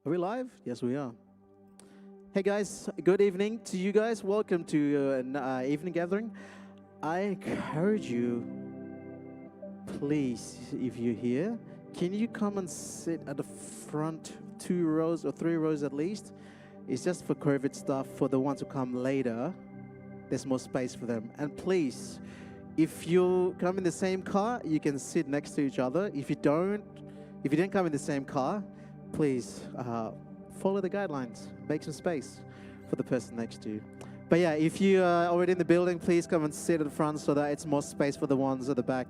Are we live? Yes, we are. Hey guys, good evening to you guys. Welcome to an evening gathering. I encourage you, please, if you're here, can you come and sit at the front 2 rows or 3 rows at least? It's just for COVID stuff. For the ones who come later, there's more space for them. And please, if you come in the same car, you can sit next to each other. If you don't come in the same car, please follow the guidelines. Make some space for the person next to you. But yeah, if you are already in the building, please come and sit at the front so that it's more space for the ones at the back.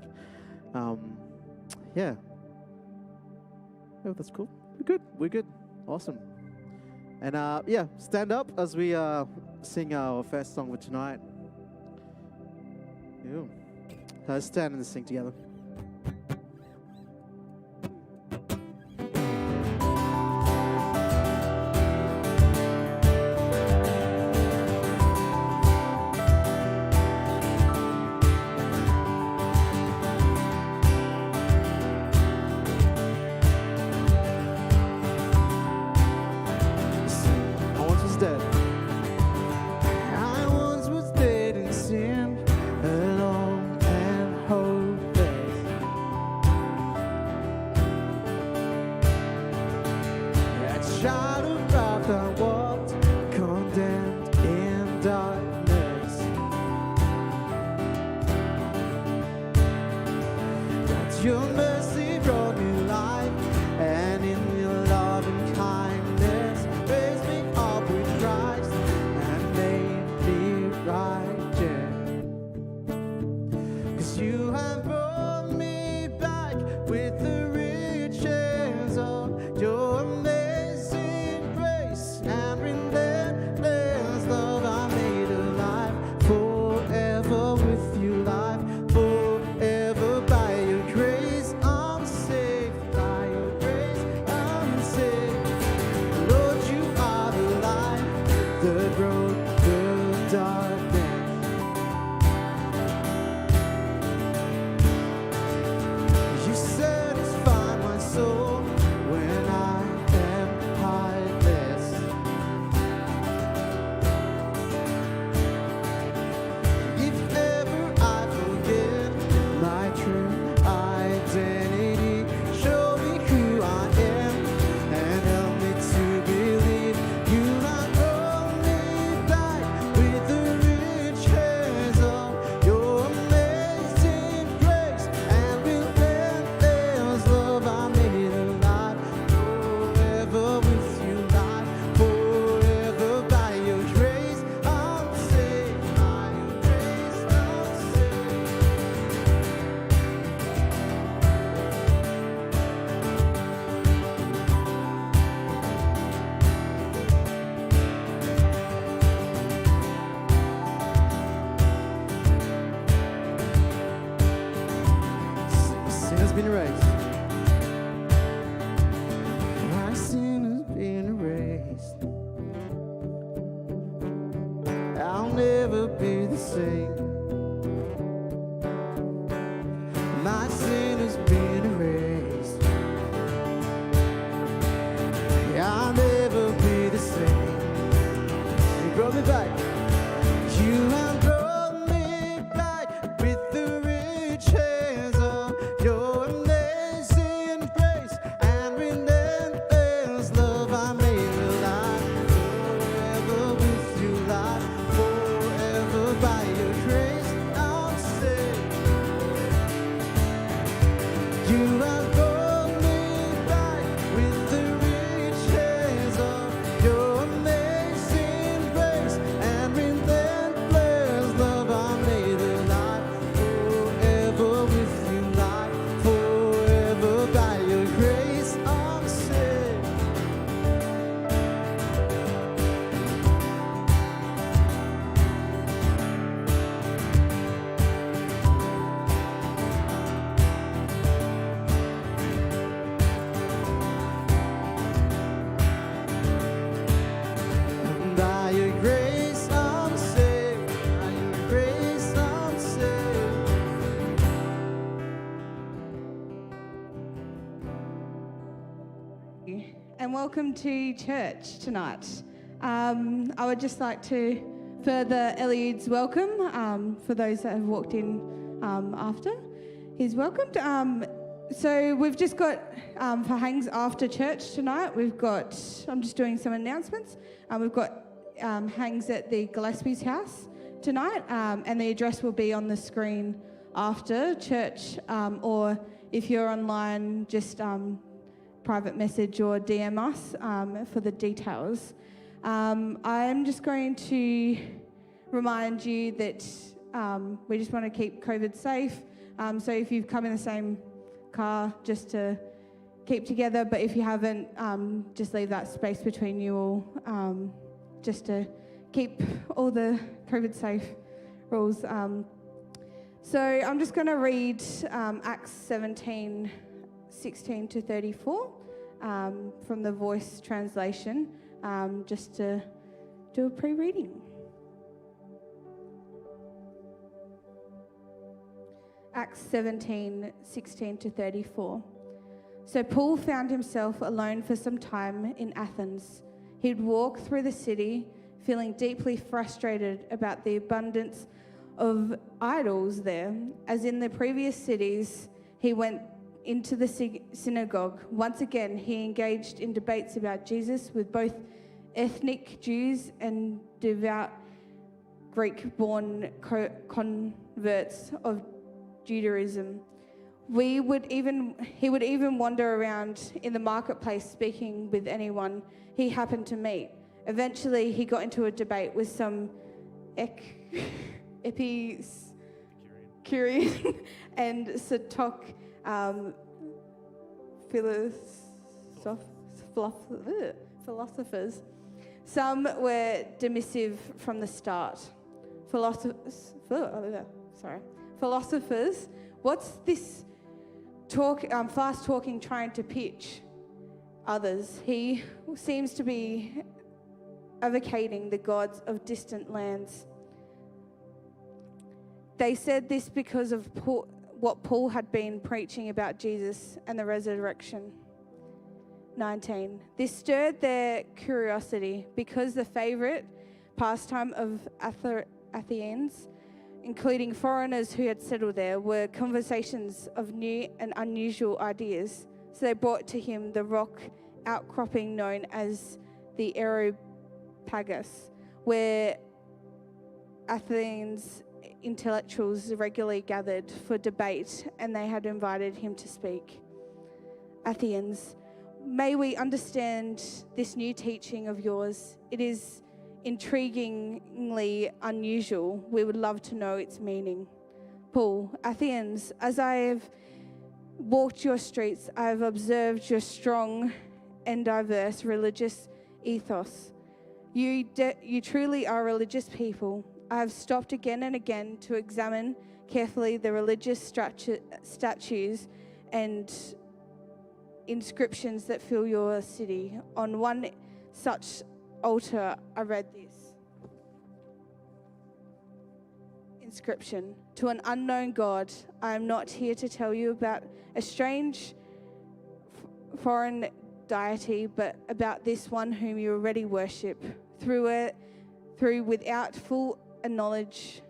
Yeah. Oh, that's cool. We're good. Awesome. And yeah, stand up as we sing our first song for tonight. Ew. Let's stand and sing together. Your and welcome to church tonight. I would just like to further Eliud's welcome for those that have walked in after. He's welcomed. So we've just got, for hangs after church tonight, I'm just doing some announcements. We've got hangs at the Gillespie's house tonight, and the address will be on the screen after church, or if you're online, just private message or DM us for the details. I'm just going to remind you that we just want to keep COVID safe. So if you've come in the same car, just to keep together, but if you haven't, just leave that space between you all, just to keep all the COVID safe rules. So I'm just going to read Acts 17, 16 to 34 from the Voice translation, just to do a pre-reading. Acts 17, 16 to 34. So Paul found himself alone for some time in Athens. He'd walk through the city, feeling deeply frustrated about the abundance of idols there. As in the previous cities, he went into the synagogue. Once again, he engaged in debates about Jesus with both ethnic Jews and devout Greek-born converts of Judaism. He would even wander around in the marketplace speaking with anyone he happened to meet. Eventually, he got into a debate with some Epicurean and Stoic philosophers. Some were dismissive from the start. Philosophers, what's this fast talking trying to pitch? Others, he seems to be advocating the gods of distant lands. They said this because of what Paul had been preaching about Jesus and the resurrection. 19. This stirred their curiosity because the favorite pastime of Athenians, including foreigners who had settled there, were conversations of new and unusual ideas. So they brought to him the rock outcropping known as the Areopagus, where Athens intellectuals regularly gathered for debate, and they had invited him to speak. Athenians, may we understand this new teaching of yours? It is intriguingly unusual. We would love to know its meaning. Paul, Athenians, as I have walked your streets, I have observed your strong and diverse religious ethos. You truly are religious people. I have stopped again and again to examine carefully the religious statues and inscriptions that fill your city. On one such altar, I read this inscription: to an unknown God, I am not here to tell you about a strange foreign deity, but about this one whom you already worship through without full knowledge.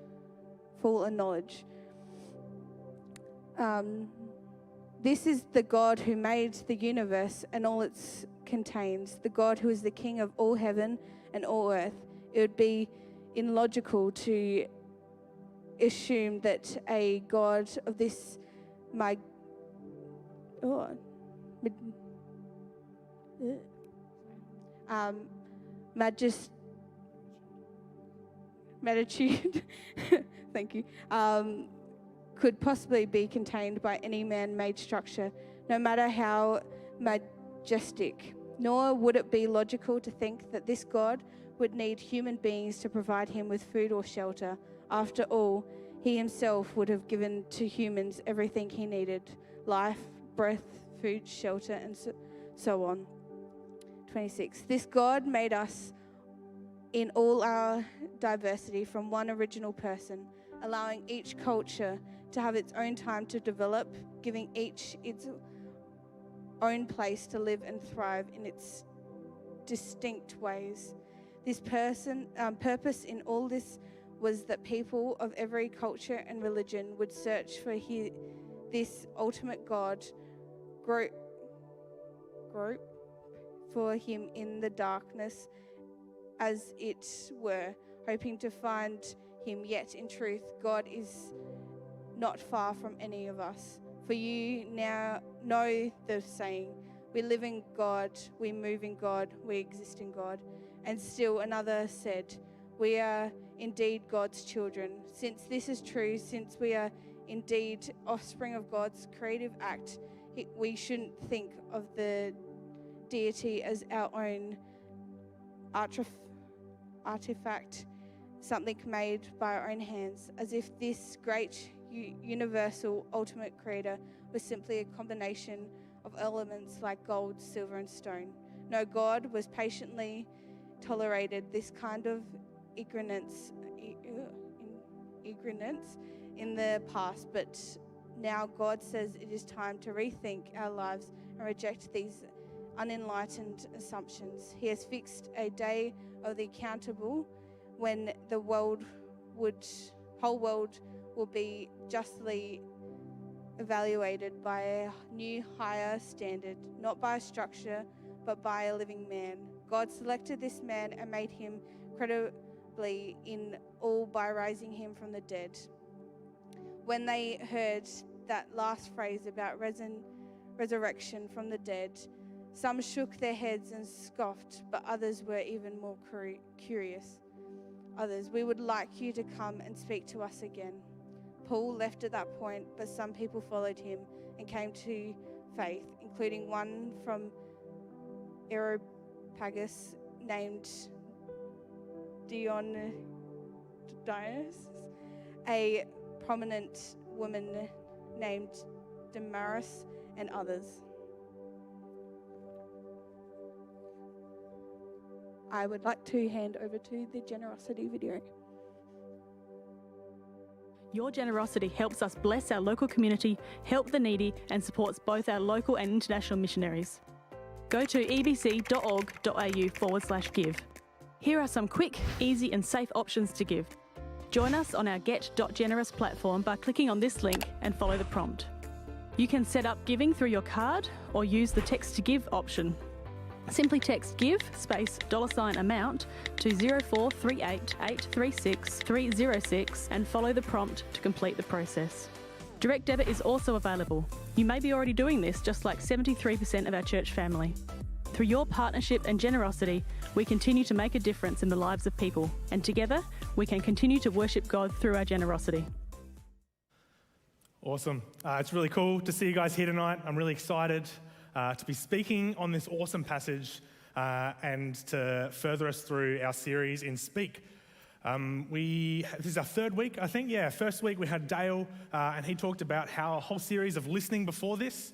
This is the God who made the universe and all it contains, the God who is the King of all heaven and all earth. It would be illogical to assume that a God of this magnitude thank you, could possibly be contained by any man-made structure, no matter how majestic. Nor would it be logical to think that this God would need human beings to provide him with food or shelter. After all, he himself would have given to humans everything he needed: life, breath, food, shelter, and so on. 26. This God made us in all our diversity from one original person, allowing each culture to have its own time to develop, giving each its own place to live and thrive in its distinct ways. This purpose in all this was that people of every culture and religion would search for this ultimate God, grope for him in the darkness, as it were, hoping to find him. Yet in truth, God is not far from any of us. For you now know the saying, we live in God, we move in God, we exist in God. And still another said, we are indeed God's children. Since this is true, since we are indeed offspring of God's creative act, we shouldn't think of the deity as our own artifact, something made by our own hands, as if this great universal ultimate creator was simply a combination of elements like gold, silver, and stone. No, God was patiently tolerated this kind of ignorance in the past, but now God says it is time to rethink our lives and reject these unenlightened assumptions. He has fixed a day of the accountable when the whole world will be justly evaluated by a new higher standard, not by a structure, but by a living man. God selected this man and made him credibly in all by raising him from the dead. When they heard that last phrase about resurrection from the dead, some shook their heads and scoffed, but others were even more curious. Others, we would like you to come and speak to us again. Paul left at that point, but some people followed him and came to faith, including one from Areopagus named Dionysus, a prominent woman named Damaris, and others. I would like to hand over to the generosity video. Your generosity helps us bless our local community, help the needy, and supports both our local and international missionaries. Go to ebc.org.au/give. Here are some quick, easy, and safe options to give. Join us on our Get.Generous platform by clicking on this link and follow the prompt. You can set up giving through your card or use the text to give option. Simply text GIVE space $amount to 0438 836 306 and follow the prompt to complete the process. Direct debit is also available. You may be already doing this, just like 73% of our church family. Through your partnership and generosity, we continue to make a difference in the lives of people, and together we can continue to worship God through our generosity. Awesome. It's really cool to see you guys here tonight. I'm really excited to be speaking on this awesome passage and to further us through our series in Speak. This is our third week, I think. Yeah, first week we had Dale, and he talked about how a whole series of listening before this,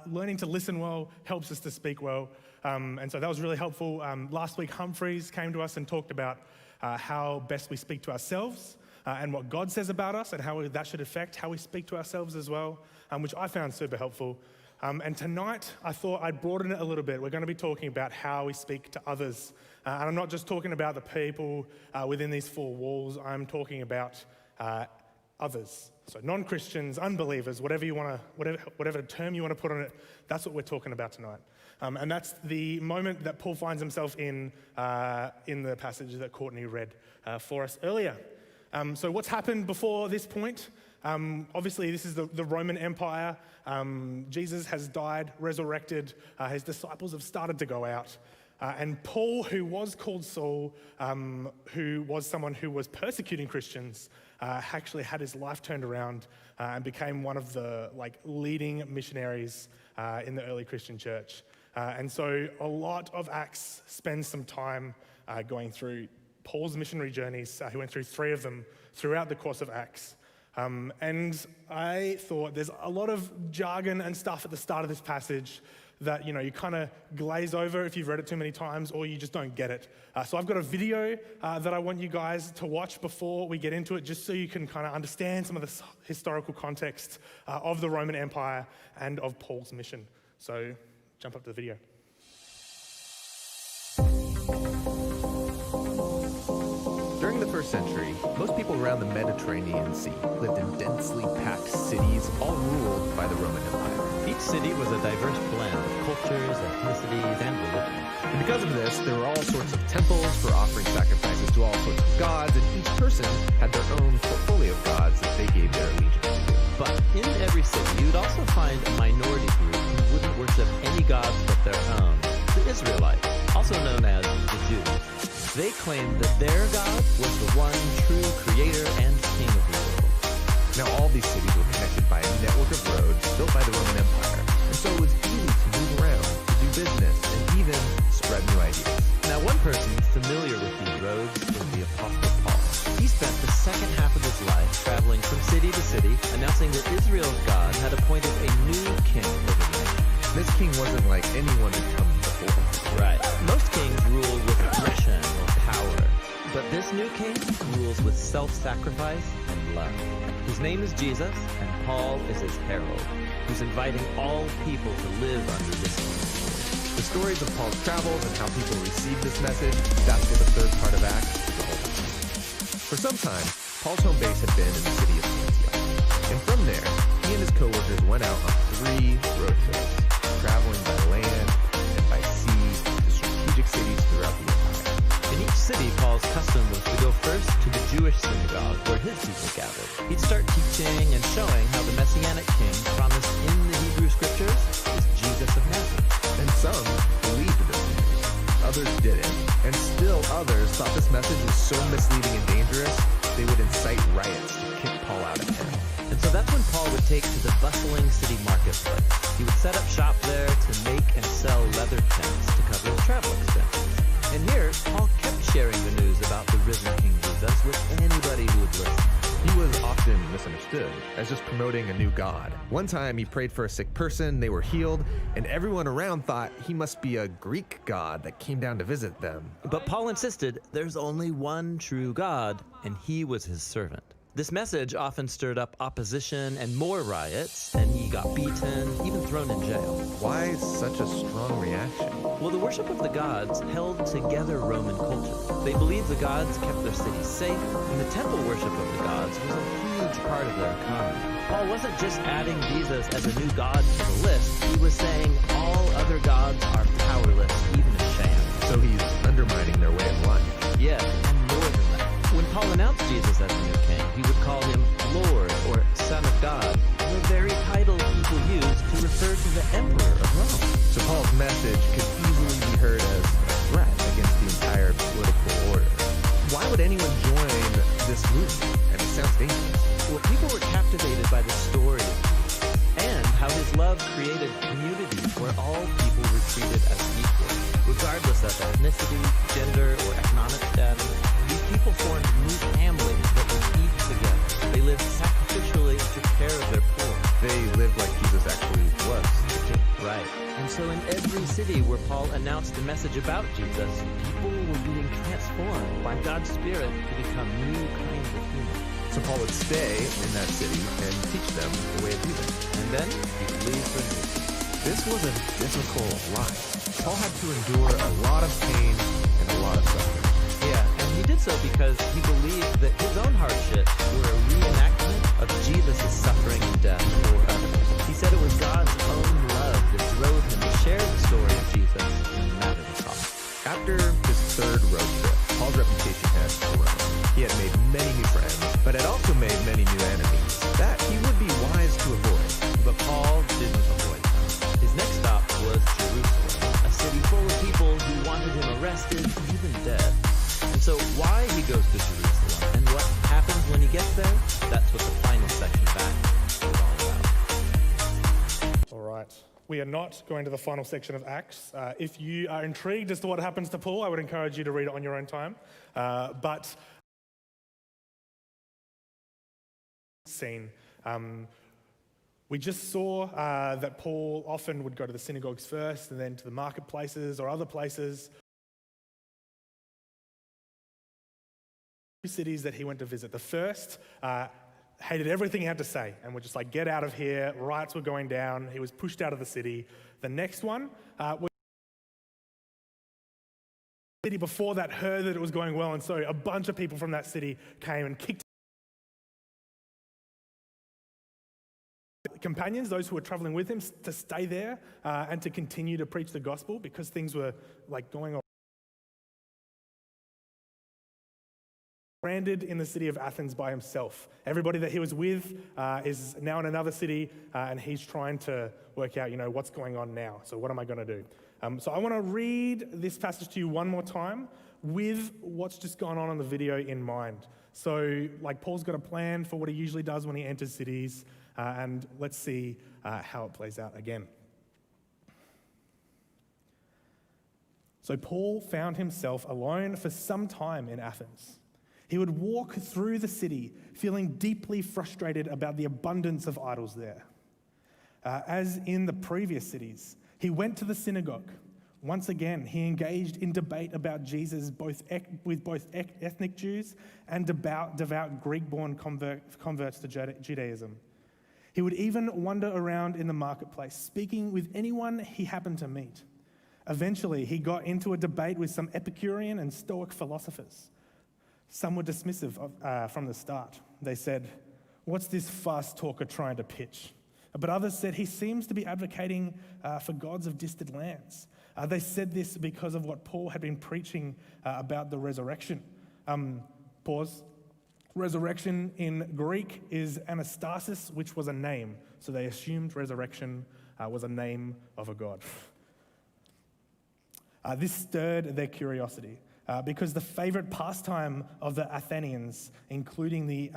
learning to listen well, helps us to speak well. And so that was really helpful. Last week, Humphreys came to us and talked about how best we speak to ourselves and what God says about us and how that should affect how we speak to ourselves as well, which I found super helpful. And tonight, I thought I'd broaden it a little bit. We're going to be talking about how we speak to others. And I'm not just talking about the people within these four walls. I'm talking about others. So non-Christians, unbelievers, whatever term you want to put on it, that's what we're talking about tonight. And that's the moment that Paul finds himself in the passage that Courtney read for us earlier. So what's happened before this point? Obviously, this is the Roman Empire. Jesus has died, resurrected. His disciples have started to go out. And Paul, who was called Saul, who was someone who was persecuting Christians, actually had his life turned around and became one of the leading missionaries in the early Christian church. And so a lot of Acts spends some time going through Paul's missionary journeys. He went through 3 of them throughout the course of Acts. And I thought there's a lot of jargon and stuff at the start of this passage that, you kind of glaze over if you've read it too many times or you just don't get it. So I've got a video that I want you guys to watch before we get into it, just so you can kind of understand some of the historical context of the Roman Empire and of Paul's mission. So jump up to the video. During the first century, most people around the Mediterranean Sea lived in densely packed cities, all ruled by the Roman Empire. Each city was a diverse blend of cultures, ethnicities, and religions. And because of this, there were all sorts of temples for offering sacrifices to all sorts of gods, and each person had their own portfolio of gods that they gave their allegiance to. But in every city, you'd also find a minority group who wouldn't worship any gods but their own, the Israelites, also known as the Jews. They claimed that their God was the one true creator and king of the world. Now, all these cities were connected by a network of roads built by the Roman Empire, and so it was easy to move around, to do business, and even spread new ideas. Now, one person familiar with these roads was the Apostle Paul. He spent the second half of his life traveling from city to city, announcing that Israel's God had appointed a new king over the nation. This king wasn't like anyone who'd come before. Right. Most kings rule with aggression or power, but this new king rules with self-sacrifice and love. His name is Jesus, and Paul is his herald, who's inviting all people to live under this king. The stories of Paul's travels and how people received this message, that's what the third part of Acts is all about. For some time, Paul's home base had been in the city of Antioch. And from there, he and his co-workers went out on 3 road trips, traveling by land and by sea to strategic cities throughout the empire. In each city, Paul's custom was to go first to the Jewish synagogue where his people gathered. He'd start teaching and showing how the Messianic king promised in the Hebrew Scriptures is Jesus of Nazareth. And some believed this news, others didn't, and still others thought this message was so misleading and dangerous, they would incite riots to kick Paul out of town. And so that's when Paul would take to the bustling city marketplace. He would set up shop there to make and sell leather tents to cover his travel expenses. And here, Paul kept sharing the news about the risen King Jesus with anybody who would listen. He was often misunderstood as just promoting a new god. One time he prayed for a sick person, they were healed, and everyone around thought he must be a Greek god that came down to visit them. But Paul insisted there's only one true God, and he was his servant. This message often stirred up opposition and more riots, and he got beaten, even thrown in jail. Why such a strong reaction? Well, the worship of the gods held together Roman culture. They believed the gods kept their cities safe, and the temple worship of the gods was a huge part of their economy. Paul wasn't just adding Jesus as a new god to the list, he was saying all other gods are powerless, even a sham. So he's undermining their way of life. Yeah, and more than that. When Paul announced Jesus as the new king, he would call him Lord or Son of God, the very title people used to refer to the Emperor of Rome. So Paul's message could easily be heard as a threat against the entire political order. Why would anyone join this movement? And it sounds dangerous. Well, people were captivated by the story and how his love created communities where all people were treated as equal, regardless of ethnicity, gender, or economic status. These people formed new families that would eat together. They lived sacrificially and took care of their poor. They lived like Jesus actually was the king. Right. And so in every city where Paul announced a message about Jesus, people were being transformed by God's Spirit to become new kinds of humans. So Paul would stay in that city and teach them the way of living. And then he would leave for New. This was a difficult life. Paul had to endure a lot of pain and a lot of suffering. Yeah, and he did so because he believed that his own hardships were a reenactment of Jesus' suffering and death for others. He said it was God's own love that drove him to share the story of Jesus no matter the cost. After his third road trip, Paul's reputation had grown. He had made many new friends, but had also made many new enemies that he would be wise to avoid. But Paul didn't avoid them. His next stop was Jerusalem, a city full of people who wanted him arrested, even dead. And so why he goes to Jerusalem and what happens when he gets there, that's what the final section back is all about. All right. We are not going to the final section of Acts. If you are intrigued as to what happens to Paul, I would encourage you to read it on your own time. But scene. We just saw that Paul often would go to the synagogues first and then to the marketplaces or other places. Cities that he went to visit. The first hated everything he had to say and were just like, get out of here. Riots were going down. He was pushed out of the city. The next one was the city before that heard that it was going well, and so a bunch of people from that city came and kicked companions, those who were traveling with him, to stay there and to continue to preach the gospel because things were like going on. Stranded in the city of Athens by himself. Everybody that he was with is now in another city, and he's trying to work out, what's going on now. So what am I going to do? So I want to read this passage to you one more time with what's just gone on in the video in mind. So like Paul's got a plan for what he usually does when he enters cities, and let's see how it plays out again. So Paul found himself alone for some time in Athens. He would walk through the city feeling deeply frustrated about the abundance of idols there. As in the previous cities, he went to the synagogue. Once again, he engaged in debate about Jesus with both ethnic Jews and devout Greek-born converts to Judaism. He would even wander around in the marketplace, speaking with anyone he happened to meet. Eventually, he got into a debate with some Epicurean and Stoic philosophers. Some were dismissive from the start. They said, "What's this fast talker trying to pitch?" But others said he seems to be advocating for gods of distant lands. They said this because of what Paul had been preaching about the resurrection. Pause. Resurrection in Greek is anastasis, which was a name. So they assumed resurrection was a name of a god. This stirred their curiosity. Because the favorite pastime of the Athenians, including the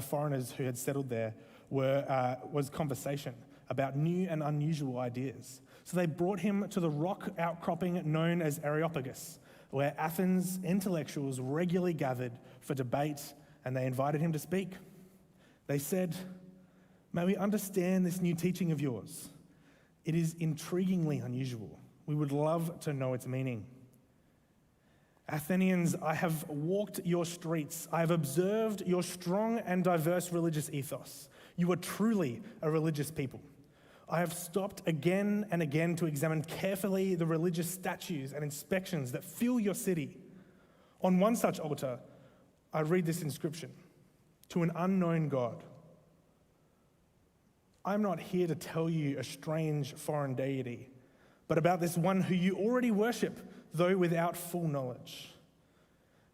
foreigners who had settled there, was conversation about new and unusual ideas. So they brought him to the rock outcropping known as Areopagus, where Athens intellectuals regularly gathered for debate, and they invited him to speak. They said, "May we understand this new teaching of yours? It is intriguingly unusual. We would love to know its meaning. Athenians, I have walked your streets. I have observed your strong and diverse religious ethos. You are truly a religious people. I have stopped again and again to examine carefully the religious statues and inspections that fill your city. On one such altar, I read this inscription: to an unknown God. I'm not here to tell you a strange foreign deity, but about this one who you already worship, though without full knowledge.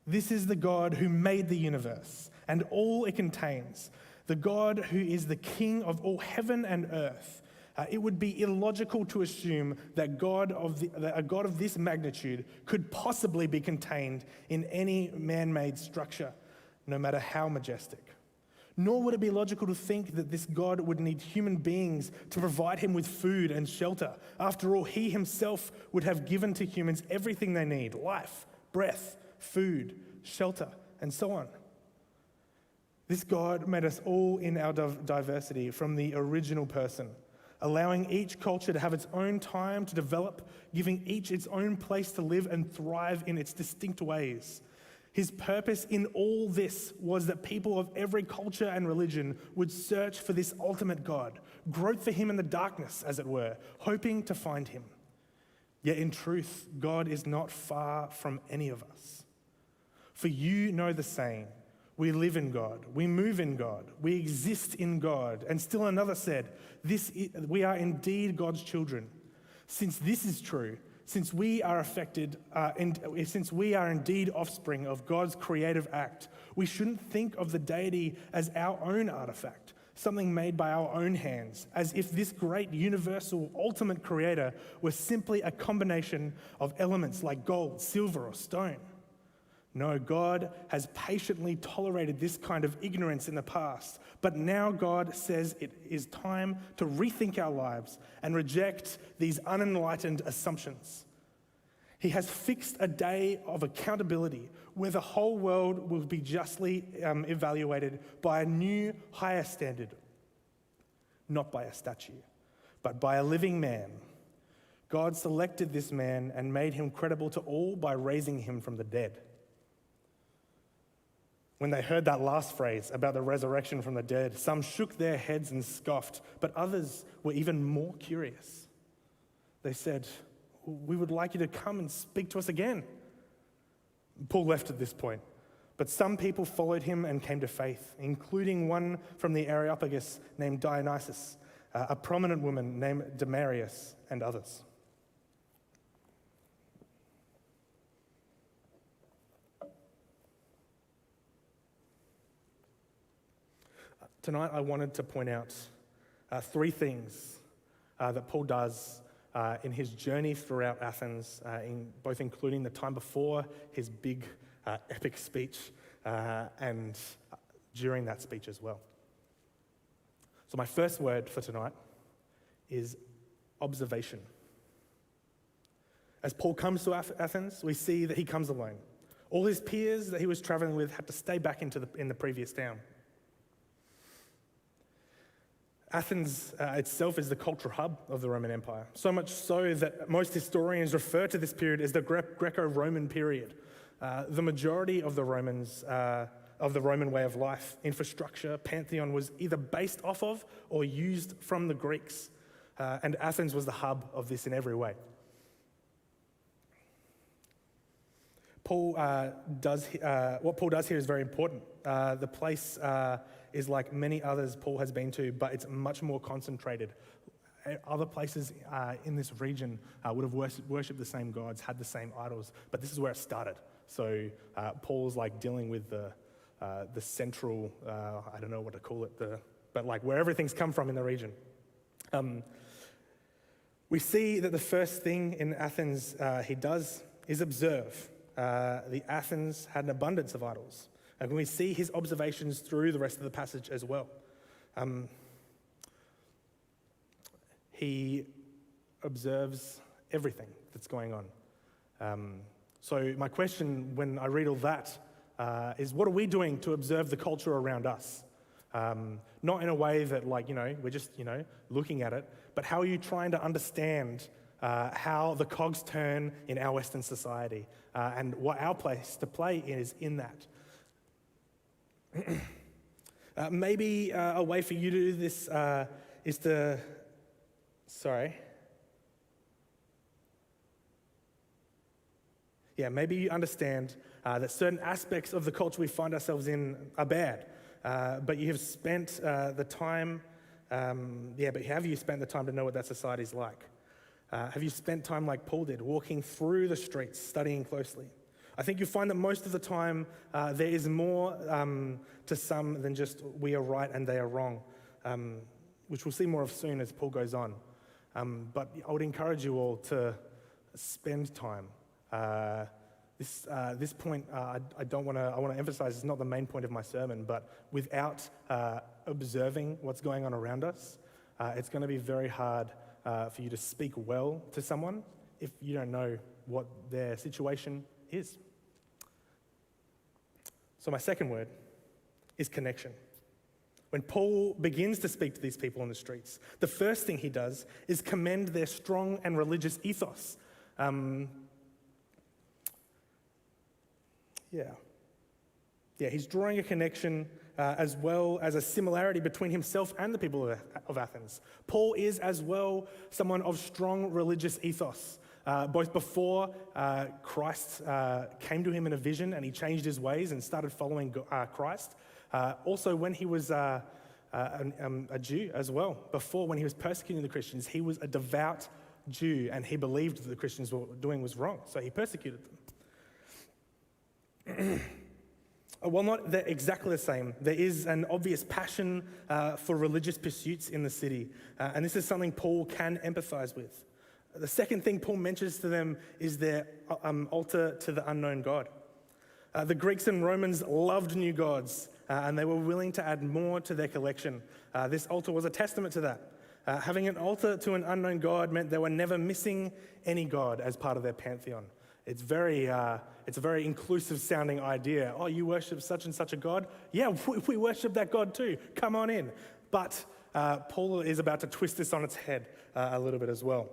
This is the God who made the universe and all it contains, the God who is the King of all heaven and earth. It would be illogical to assume that a God of this magnitude could possibly be contained in any man-made structure, no matter how majestic. Nor would it be logical to think that this God would need human beings to provide him with food and shelter. After all, he himself would have given to humans everything they need: life, breath, food, shelter, and so on. This God made us all in our diversity from the original person, allowing each culture to have its own time to develop, giving each its own place to live and thrive in its distinct ways. His purpose in all this was that people of every culture and religion would search for this ultimate God, grope for him in the darkness, as it were, hoping to find him. Yet in truth, God is not far from any of us. For you know the saying, we live in God, we move in God, we exist in God. And still another said, we are indeed God's children. Since this is true, since we are indeed offspring of God's creative act, we shouldn't think of the deity as our own artifact, something made by our own hands, as if this great universal ultimate creator were simply a combination of elements like gold, silver, or stone. No, God has patiently tolerated this kind of ignorance in the past, but now God says it is time to rethink our lives and reject these unenlightened assumptions. He has fixed a day of accountability where the whole world will be justly evaluated by a new, higher standard, not by a statue, but by a living man. God selected this man and made him credible to all by raising him from the dead. When they heard that last phrase about the resurrection from the dead, some shook their heads and scoffed, but others were even more curious. They said, "We would like you to come and speak to us again." Paul left at this point, but some people followed him and came to faith, including one from the Areopagus named Dionysus, a prominent woman named Damaris, and others. Tonight I wanted to point out three things that Paul does in his journey throughout Athens, both including the time before his big epic speech and during that speech as well. So my first word for tonight is observation. As Paul comes to Athens, we see that he comes alone. All his peers that he was traveling with had to stay back in the previous town. Athens itself is the cultural hub of the Roman Empire, so much so that most historians refer to this period as the Greco-Roman period. The majority of the Romans, of the Roman way of life, infrastructure, pantheon was either based off of or used from the Greeks, and Athens was the hub of this in every way. What Paul does here is very important. The place is like many others Paul has been to, but it's much more concentrated. Other places in this region would have worshipped the same gods, had the same idols, but this is where it started. So Paul's like dealing with the central, I don't know what to call it, but like where everything's come from in the region. We see that the first thing in Athens he does is observe. The Athens had an abundance of idols. And we see his observations through the rest of the passage as well. He observes everything that's going on. So my question when I read all that is, what are we doing to observe the culture around us? Not in a way that we're just, looking at it, but how are you trying to understand how the cogs turn in our Western society and what our place to play is in that? Maybe a way for you to do this is to, maybe you understand that certain aspects of the culture we find ourselves in are bad, but you have spent the time, but have you spent the time to know what that society's like? Have you spent time like Paul did, walking through the streets, studying closely? I think you'll find that most of the time there is more to some than just we are right and they are wrong, which we'll see more of soon as Paul goes on. But I would encourage you all to spend time. This point, I want to emphasize, it's not the main point of my sermon, but without observing what's going on around us, it's going to be very hard for you to speak well to someone if you don't know what their situation is. So my second word is connection. When Paul begins to speak to these people on the streets, the first thing he does is commend their strong and religious ethos. He's drawing a connection as well as a similarity between himself and the people of Athens. Paul is as well someone of strong religious ethos. Both before Christ came to him in a vision and he changed his ways and started following Christ. Also when he was a Jew as well. Before, when he was persecuting the Christians, he was a devout Jew and he believed that the Christians were doing was wrong, so he persecuted them. While not exactly the same, there is an obvious passion for religious pursuits in the city, and this is something Paul can empathize with. The second thing Paul mentions to them is their altar to the unknown God. The Greeks and Romans loved new gods, and they were willing to add more to their collection. This altar was a testament to that. Having an altar to an unknown God meant they were never missing any god as part of their pantheon. It's a very inclusive sounding idea. Oh, you worship such and such a god? Yeah, we worship that god too. Come on in. But Paul is about to twist this on its head a little bit as well.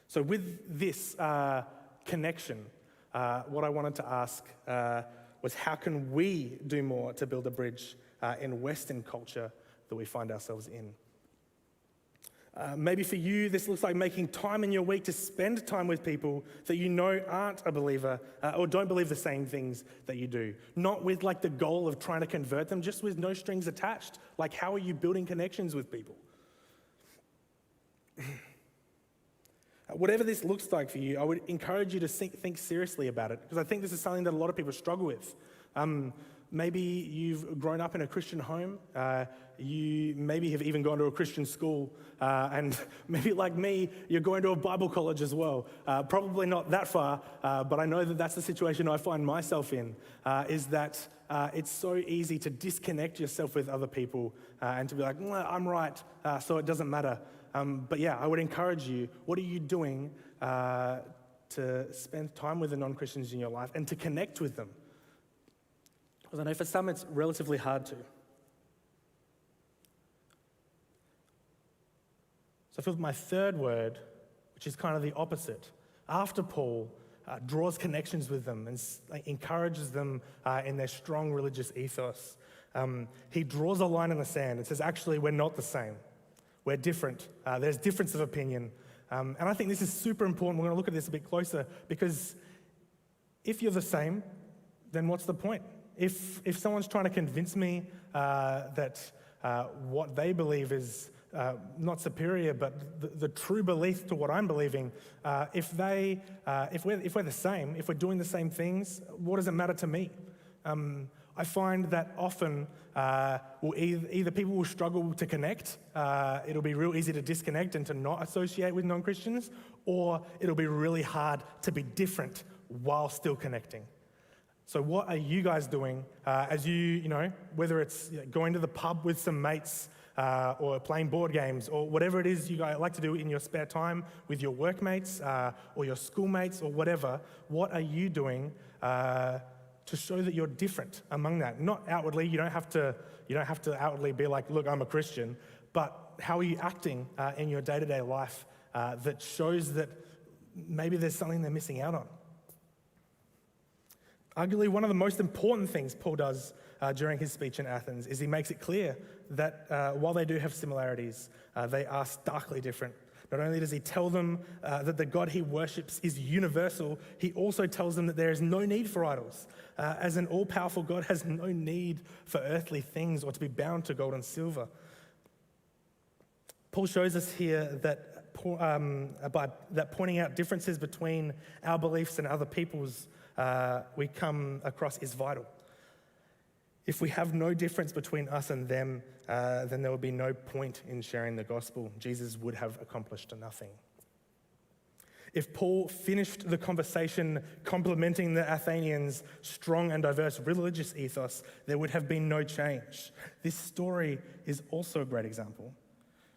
So with this connection, what I wanted to ask was how can we do more to build a bridge in Western culture that we find ourselves in. Maybe for you, this looks like making time in your week to spend time with people that you know aren't a believer or don't believe the same things that you do. Not with like the goal of trying to convert them, just with no strings attached. Like, how are you building connections with people? Whatever this looks like for you, I would encourage you to think seriously about it, because I think this is something that a lot of people struggle with. Maybe you've grown up in a Christian home. You maybe have even gone to a Christian school. And maybe like me, you're going to a Bible college as well. Probably not that far, but I know that that's the situation I find myself in, is that it's so easy to disconnect yourself with other people and to be like, I'm right, so it doesn't matter. But yeah, I would encourage you, what are you doing to spend time with the non-Christians in your life and to connect with them? Because I know for some it's relatively hard to. So I feel my third word, which is kind of the opposite, after Paul draws connections with them and encourages them in their strong religious ethos, he draws a line in the sand and says, actually, we're not the same. We're different. There's difference of opinion. And I think this is super important. We're going to look at this a bit closer, because if you're the same, then what's the point? If someone's trying to convince me that what they believe is not superior, but the true belief to what I'm believing, if we're the same, if we're doing the same things, what does it matter to me? I find that often either people will struggle to connect, it'll be real easy to disconnect and to not associate with non-Christians, or it'll be really hard to be different while still connecting. So what are you guys doing as you know, whether it's going to the pub with some mates or playing board games or whatever it is you guys like to do in your spare time with your workmates or your schoolmates or whatever, what are you doing to show that you're different among that? Not outwardly, you don't have to outwardly be like, look, I'm a Christian, but how are you acting in your day-to-day life that shows that maybe there's something they're missing out on? Arguably, one of the most important things Paul does during his speech in Athens is he makes it clear that while they do have similarities, they are starkly different. Not only does he tell them that the God he worships is universal, he also tells them that there is no need for idols, as an all-powerful God has no need for earthly things or to be bound to gold and silver. Paul shows us here that pointing out differences between our beliefs and other people's we come across is vital. If we have no difference between us and them, then there would be no point in sharing the gospel. Jesus would have accomplished nothing. If Paul finished the conversation complimenting the Athenians' strong and diverse religious ethos, there would have been no change. This story is also a great example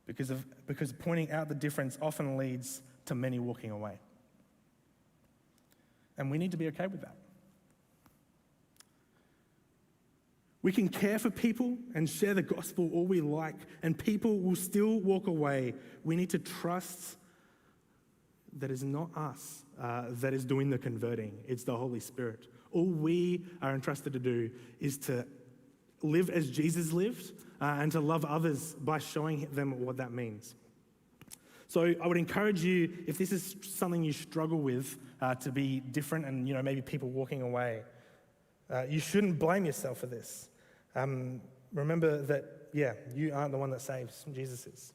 because pointing out the difference often leads to many walking away. And we need to be okay with that. We can care for people and share the gospel all we like, and people will still walk away. We need to trust that it's not us that is doing the converting. It's the Holy Spirit. All we are entrusted to do is to live as Jesus lived and to love others by showing them what that means. So I would encourage you, if this is something you struggle with, to be different and maybe people walking away, you shouldn't blame yourself for this. Remember that, you aren't the one that saves, Jesus is.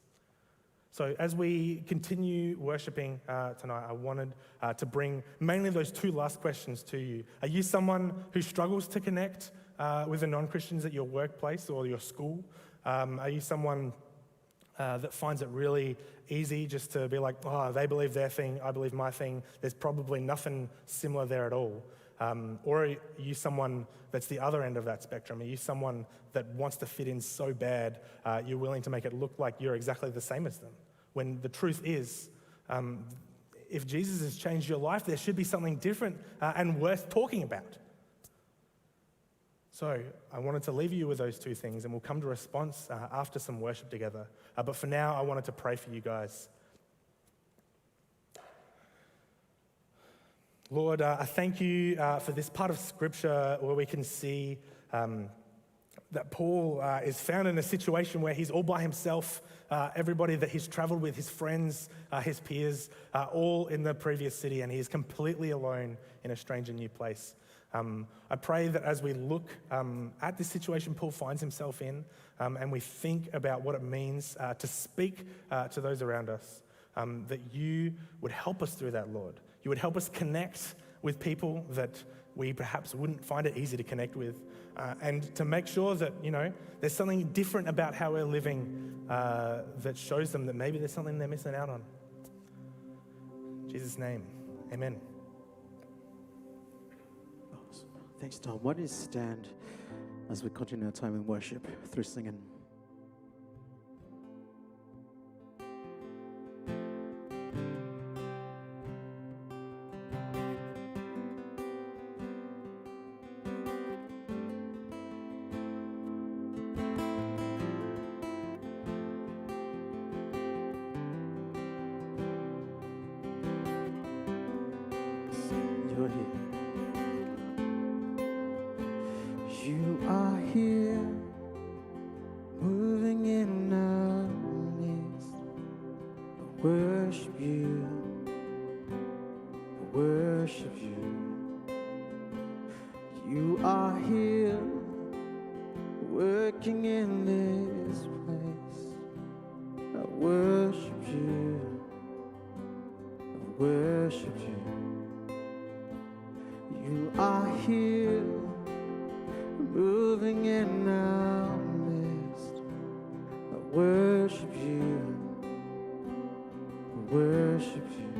So as we continue worshiping tonight, I wanted to bring mainly those two last questions to you. Are you someone who struggles to connect with the non-Christians at your workplace or your school? Are you someone that finds it really easy just to be like, oh, they believe their thing, I believe my thing, there's probably nothing similar there at all? Or are you someone that's the other end of that spectrum? Are you someone that wants to fit in so bad, you're willing to make it look like you're exactly the same as them? When the truth is, if Jesus has changed your life, there should be something different and worth talking about. So I wanted to leave you with those two things, and we'll come to response after some worship together. But for now, I wanted to pray for you guys. Lord, I thank you for this part of Scripture where we can see that Paul is found in a situation where he's all by himself. Everybody that he's traveled with, his friends, his peers, all in the previous city, and he's completely alone in a strange and new place. I pray that as we look at this situation Paul finds himself in, and we think about what it means to speak to those around us, that you would help us through that, Lord. You would help us connect with people that we perhaps wouldn't find it easy to connect with, and to make sure that, there's something different about how we're living that shows them that maybe there's something they're missing out on. In Jesus' name, amen. Awesome. Thanks, Tom. Why don't you stand as we continue our time in worship through singing? You're here. You are here, moving in our midst. I worship you. I worship you. You are here, working in this place. I worship you. I worship you. You are here, moving in our midst. I worship you. I worship you.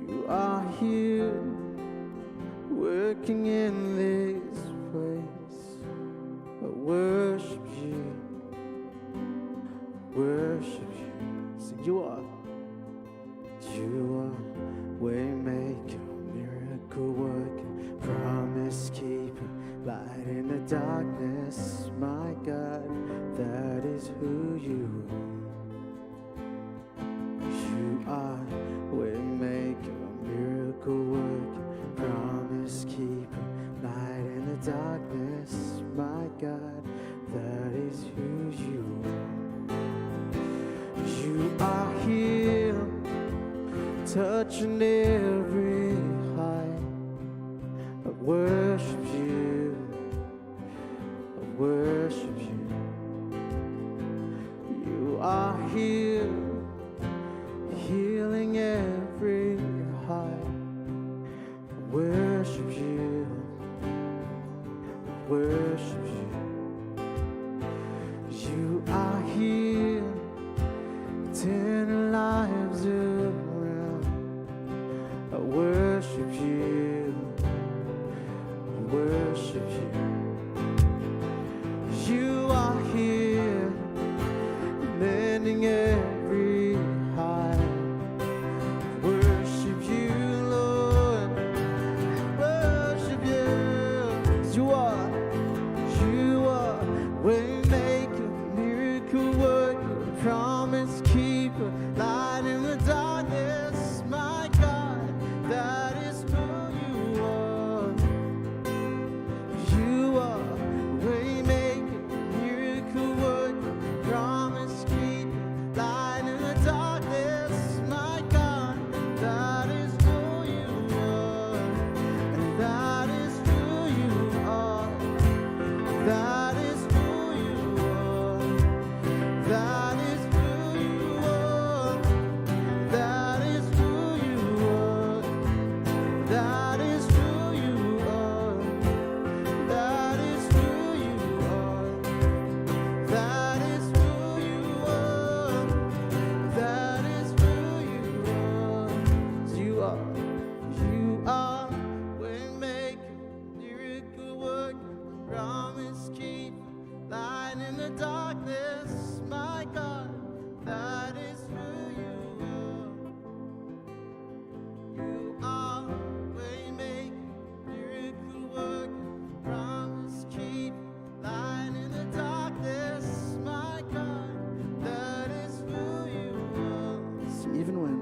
You are here, working in this place. I worship you. I worship you. Sing, you are. You are waymaker, miracle worker, promise keeper, light in the darkness. My God, that is who you are. You are waymaker, miracle worker, promise keeper, light in the darkness. My God, that is who you are. You are here, touching every heart. I worship you. I worship you. You are here, healing every heart. I worship you. I worship you. You are here, turning lives around. I worship you. I worship you. You are here, mending every heart. Worship you, Lord. Worship you. You are waymaker, miracle worker, promise keeper, light in the darkness. My God, that is who you are. You are waymaker, miracle worker, promise keeper, light in the darkness. My God, that is who you are. And that is who you are. That is who you are. That is who you are. That is who you are. That is who you are. That is who you are. That is who you are. That is who you are. You are waymaker, miracle worker, promise keeper, light in the darkness. My God, that is who you are. You are waymaker, miracle worker, promise keeper, light in the darkness. My God, that is who you are. Even when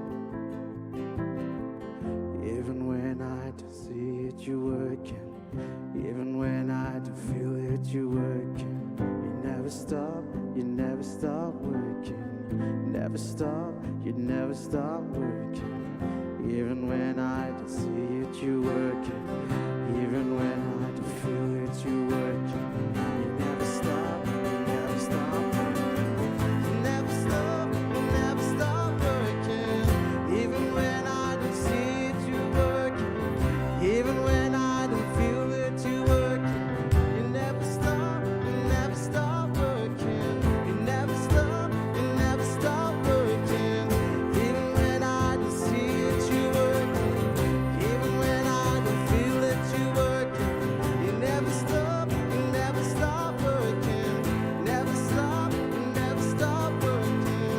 working. You never stop, you never stop working. Never stop, you never stop working. Even when I don't see it, you working. Even when I don't feel it, you working. You never stop, you never stop working. You never stop, you never stop working. Even when I don't see it, you working. Even when I don't feel it, you working. You never stop, you never stop working. You never stop, you never stop working. Even when I don't see it, you working. Even when I don't feel it, you working. You never stop, you never stop working. Never stop, you never stop working.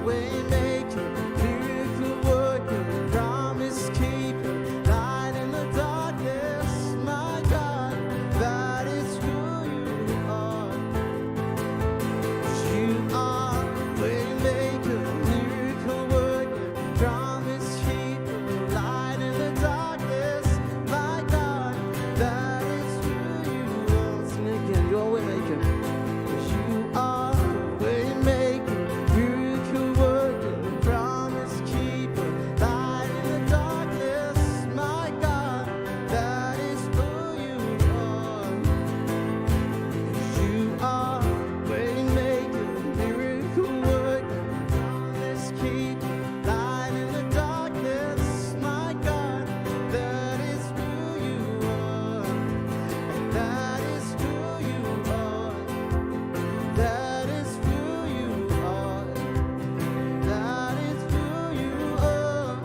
Waymaker, miracle worker, promise keeper, light in the darkness, my God, that is who you are. You are waymaker, miracle worker, promise keeper, light in the darkness, my God, that is who you are. Sing it again, you're waymaker. You are waymaker, miracle worker, promise keeper, light in the darkness, my God, that is who you are. You are waymaker, miracle worker, promise keeper, light in the darkness, my God, that is who you are. That is who you are. That is who you are. That is who you are.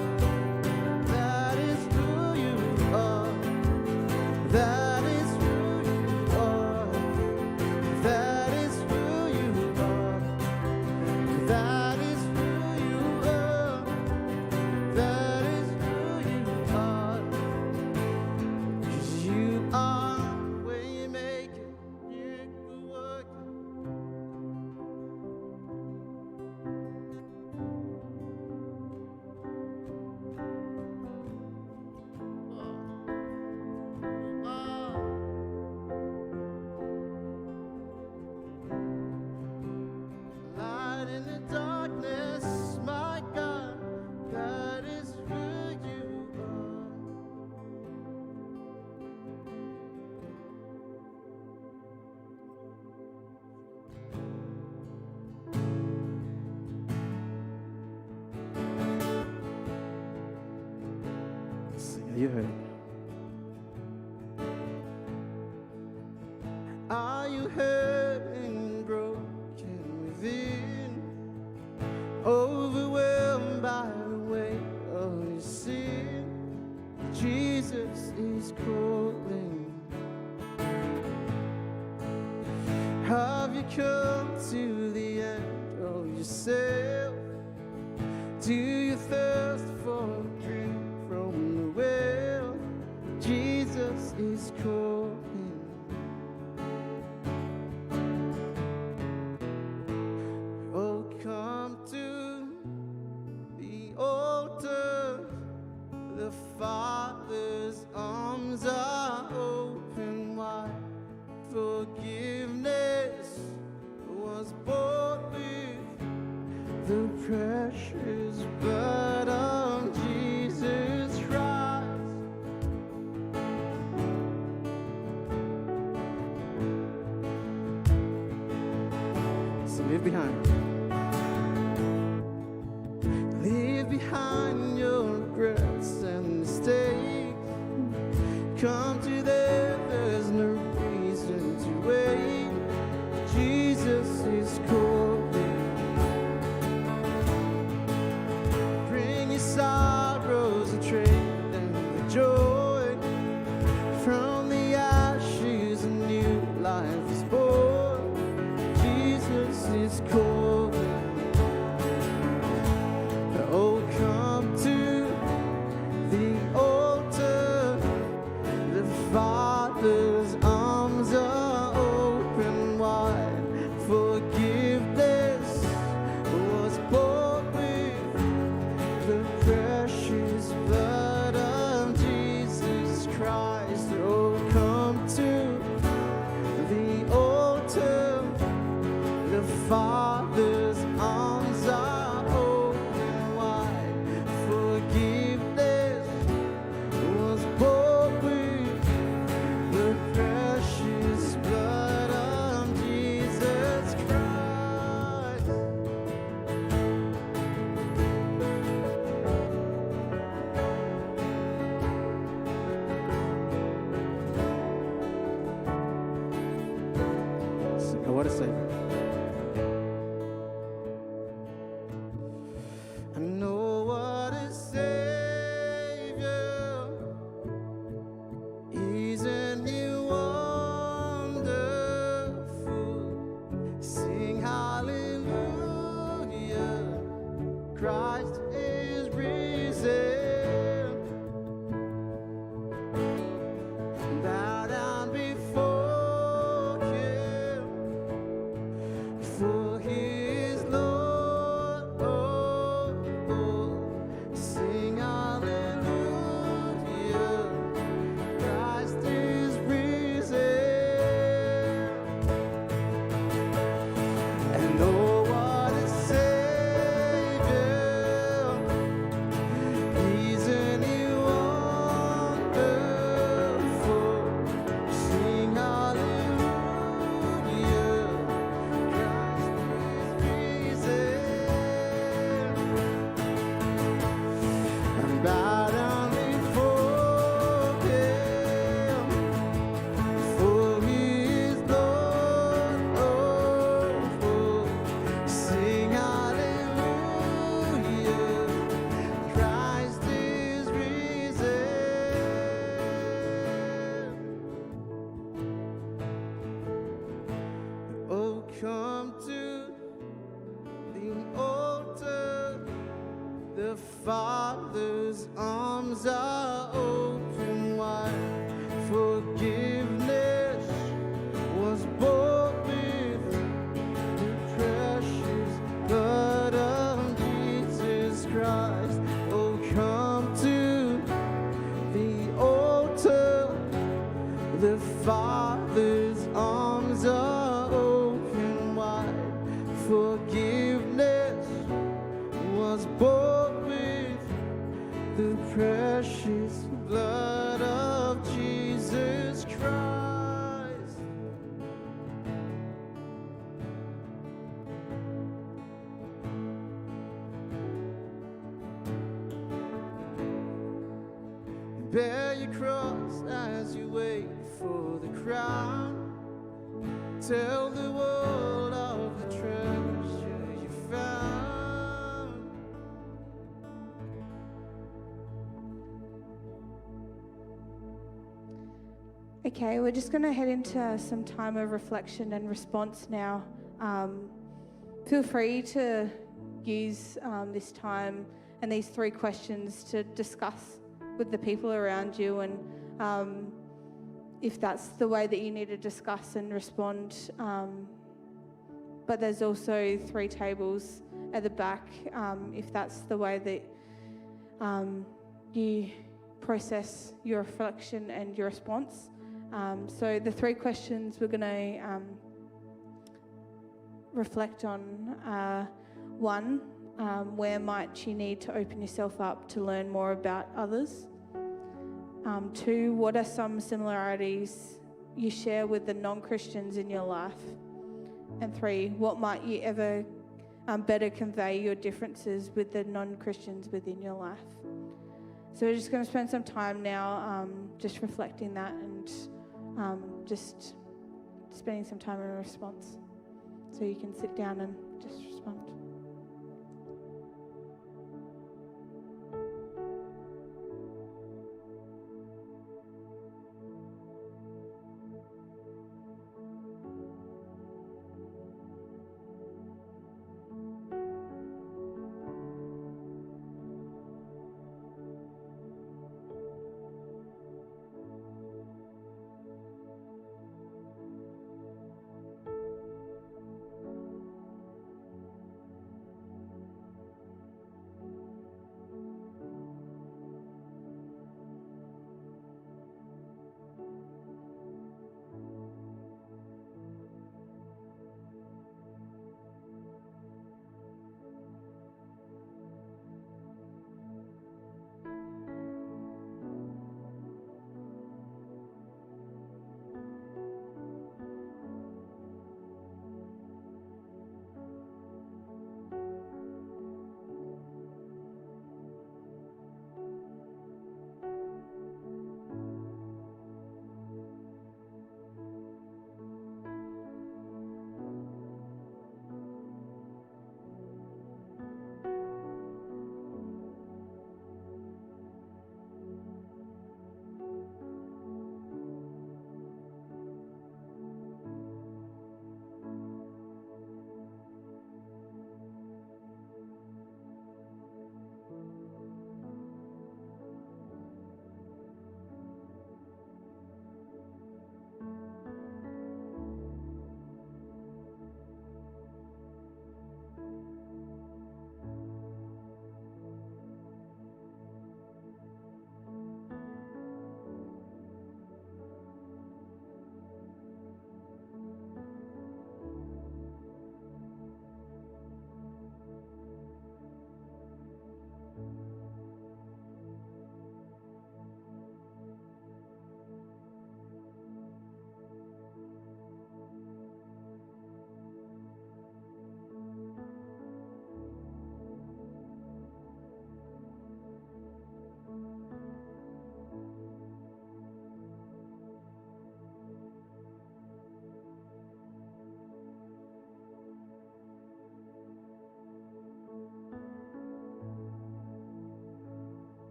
That is who you are. That is who you are. That is who you are. That is who you are. That is who you are. 'Cause you are waymaker, miracle worker. Light in the darkness, my God, that is who you are. You heard. Are you hurt and broken within? Overwhelmed by the weight of your sin? Jesus is calling. Have you come to the end of yourself? Do you thirst for a drink from the well? Jesus is calling. Oh, come to the altar. The Father's arms are open wide. Forgiveness was bought with the precious blood of Jesus Christ. So leave behind. Leave behind your regrets and mistakes. Come to them, there's no reason to wait. Jesus is calling. Bring your sorrows and trade them the joy. From the ashes a new life is born. Jesus is calling. Oh, come to the altar. The Father's arms are open wide. Forgiveness was bought with the precious blood of Jesus Christ. Oh, come to the altar. Father's arms are open wide. Forgiveness was bought with the precious blood of Jesus Christ. So, what a Savior. I know what a Savior. Isn't He wonderful? Sing hallelujah. Christ is risen. Bow down before Him, for He is Lord. Sing hallelujah. Christ is risen. And oh, what a Savior. Isn't He wonderful? Sing hallelujah. Christ is risen. And bow down before Him, for He is Lord. Sing hallelujah. Christ is risen. Oh, come to the altar. The Father's arms are open wide. Forgiveness was bought with the precious blood of Jesus Christ. Oh, come to the altar. The Father's arms are open wide. Forgiveness was bought with the precious blood of Jesus Christ. Bear your cross as you wait for the crown. Tell the world of the treasure you found. Okay, we're just going to head into some time of reflection and response now. Feel free to use this time and these 3 questions to discuss with the people around you, and if that's the way that you need to discuss and respond. But there's also 3 tables at the back if that's the way that you process your reflection and your response. So the 3 questions we're going to reflect on: 1, where might you need to open yourself up to learn more about others? 2, what are some similarities you share with the non-Christians in your life? And 3, what might you ever better convey your differences with the non-Christians within your life? So we're just going to spend some time now just reflecting that and just spending some time in response. So you can sit down and just respond.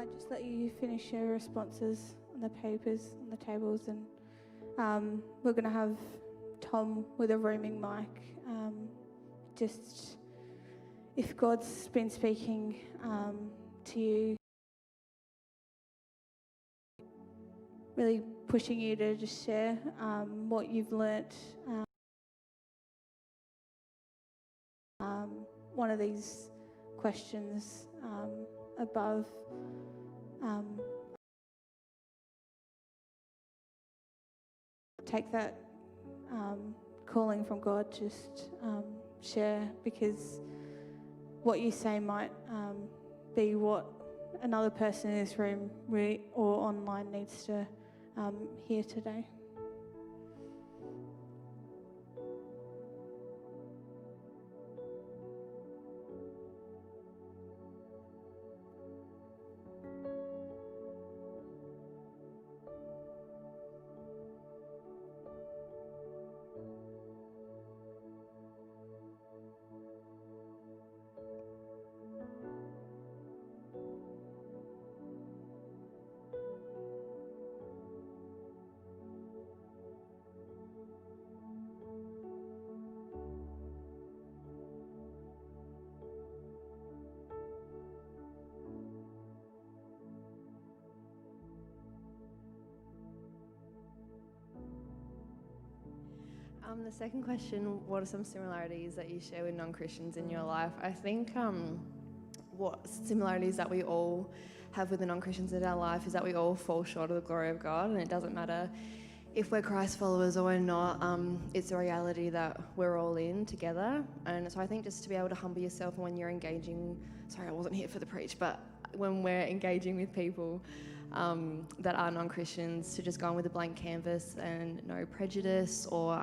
might just let you finish your responses on the papers, on the tables, and we're going to have Tom with a roaming mic. Just if God's been speaking to you, really pushing you to just share what you've learnt. One of these questions above. Take that calling from God, just share, because what you say might be what another person in this room or online needs to hear today. The second question, what are some similarities that you share with non-Christians in your life? I think what similarities that we all have with the non-Christians in our life is that we all fall short of the glory of God, and it doesn't matter if we're Christ followers or we're not. It's a reality that we're all in together. And so I think just to be able to humble yourself when you're engaging, sorry, I wasn't here for the preach, but when we're engaging with people that are non-Christians, to just go on with a blank canvas and no prejudice or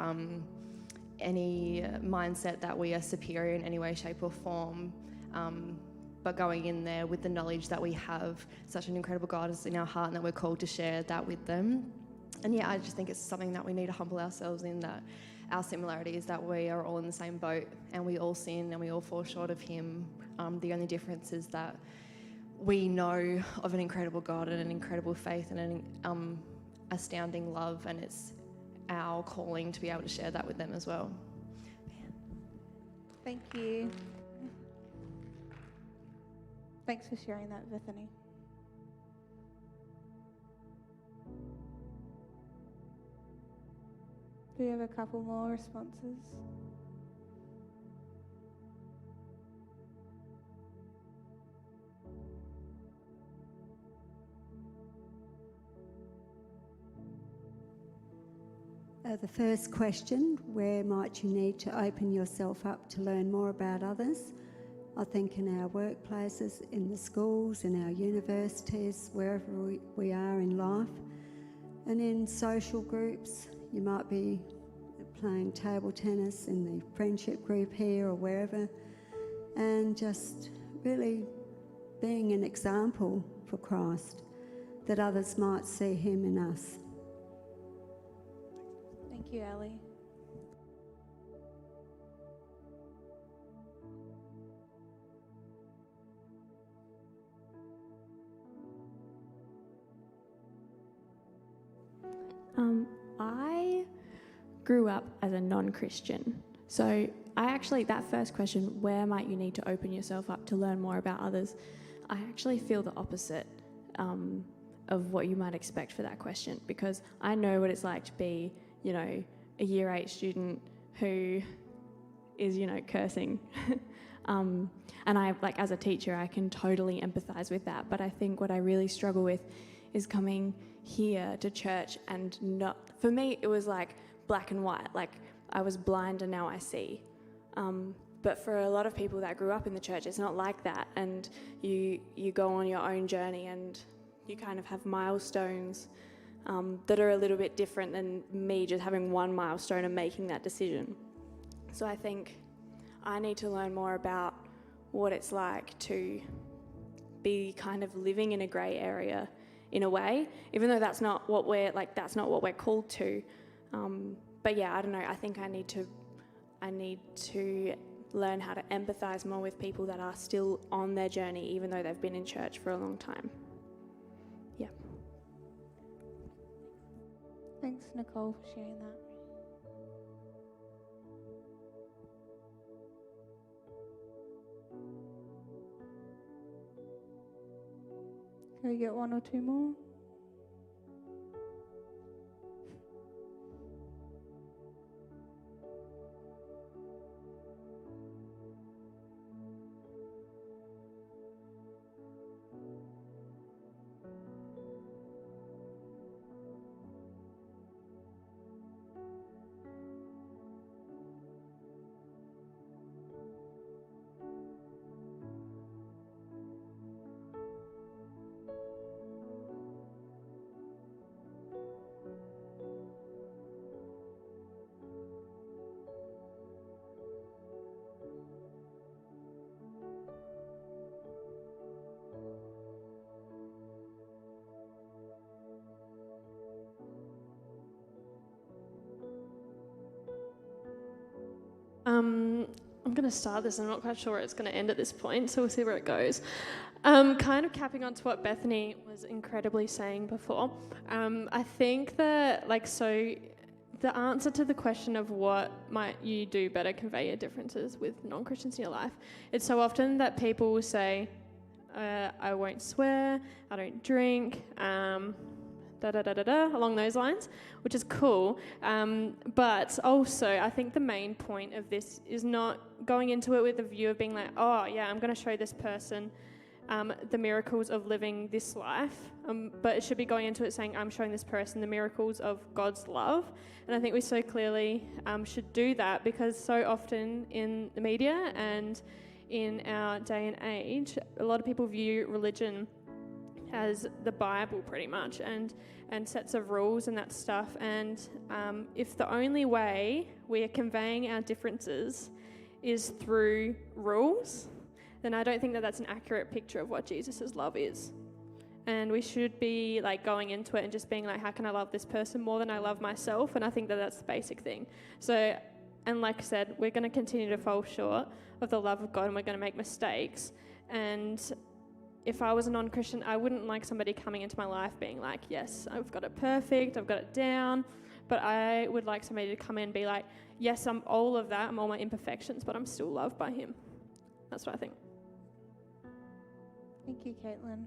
any mindset that we are superior in any way, shape or form, but going in there with the knowledge that we have such an incredible God in our heart and that we're called to share that with them. And yeah, I just think it's something that we need to humble ourselves in, that our similarity is that we are all in the same boat and we all sin and we all fall short of Him. The only difference is that we know of an incredible God and an incredible faith and an astounding love, and it's our calling to be able to share that with them as well. Thank you. Thanks for sharing that, Bethany. Do we have a couple more responses? The first question, where might you need to open yourself up to learn more about others? I think in our workplaces, in the schools, in our universities, wherever we are in life, and in social groups. You might be playing table tennis in the friendship group here or wherever, and just really being an example for Christ, that others might see Him in us. Thank you, Ali. I grew up as a non-Christian. So that first question, where might you need to open yourself up to learn more about others? I actually feel the opposite of what you might expect for that question, because I know what it's like to be, a year 8 student who is, cursing. And as a teacher, I can totally empathize with that. But I think what I really struggle with is coming here to church and for me, it was like black and white. Like I was blind and now I see. But for a lot of people that grew up in the church, it's not like that. And you go on your own journey and you kind of have milestones that are a little bit different than me just having one milestone and making that decision. So I think I need to learn more about what it's like to be kind of living in a grey area in a way, even though that's not what we're called to. But yeah, I don't know. I think I need to learn how to empathize more with people that are still on their journey, even though they've been in church for a long time. Yeah. Thanks, Nicole, for sharing that. Can we get one or two more? I'm going to start this, and I'm not quite sure where it's going to end at this point, so we'll see where it goes. Kind of capping on to what Bethany was incredibly saying before, I think that, the answer to the question of what might you do better convey your differences with non-Christians in your life, it's so often that people will say, I won't swear, I don't drink, along those lines, which is cool. But also, I think the main point of this is not going into it with a view of being like, oh, yeah, I'm going to show this person the miracles of living this life. But it should be going into it saying, I'm showing this person the miracles of God's love. And I think we so clearly should do that, because so often in the media and in our day and age, a lot of people view religion as the Bible pretty much, and sets of rules and that stuff. And if the only way we are conveying our differences is through rules, then I don't think that that's an accurate picture of what Jesus' love is. And we should be going into it and just being like, how can I love this person more than I love myself? And I think that that's the basic thing. So, and like I said, we're going to continue to fall short of the love of God, and we're going to make mistakes. And if I was a non-Christian, I wouldn't like somebody coming into my life being like, yes, I've got it perfect, I've got it down. But I would like somebody to come in and be like, yes, I'm all of that, I'm all my imperfections, but I'm still loved by him. That's what I think. Thank you, Caitlin.